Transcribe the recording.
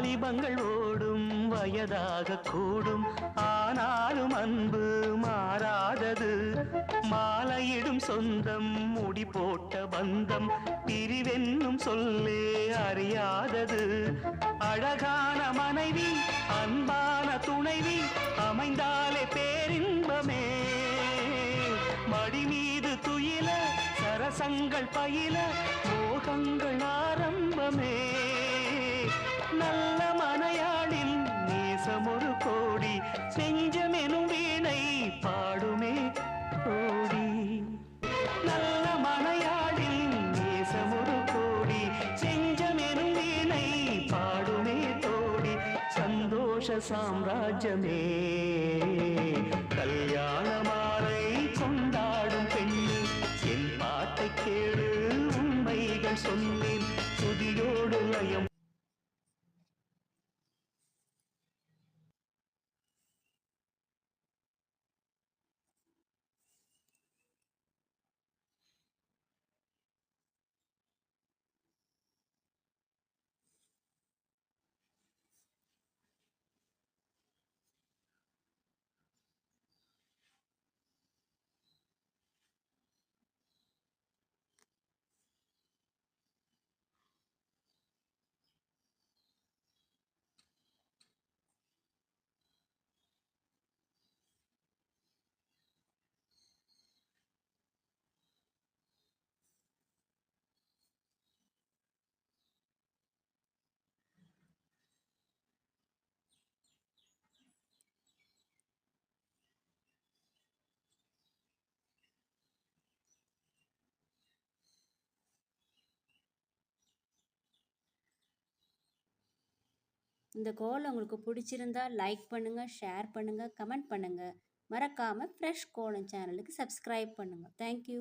வாலிபங்கள் ஓடும் வயதாக கூடும், ஆனாலும் அன்பு மாறாதது. மாலையிடும் சொந்தம், முடி போட்ட பந்தம், பிரிவென்னும் சொல்லே அறியாதது. அழகான மனைவி, அன்பான துணைவி அமைந்தாலே பேரின்பமே. மடி மீது துயில சரசங்கள் பயில மோகங்கள் ஆரம்பமே. நல்ல மனையாளின் நேசம் ஒரு கோடி, செஞ்சமெனும் வீணை பாடுமே கோடி. நல்ல மனையாளின் நேசம் ஒரு கோடி, செஞ்சமெனும் வீணை பாடுமே தோடி. சந்தோஷ சாம்ராஜ்யமே கல்யாண மாலை கொண்டாடும் பெண்ணு, என் பாட்டை கேளு உண்மைகள் சொன்னேன் துதியோடு லயம். இந்த கோலம் உங்களுக்கு பிடிச்சிருந்தா லைக் பண்ணுங்கள், ஷேர் பண்ணுங்கள், கமெண்ட் பண்ணுங்கள். மறக்காமல் ஃப்ரெஷ் கோலம் சேனலுக்கு சப்ஸ்கிரைப் பண்ணுங்கள். தேங்க்யூ.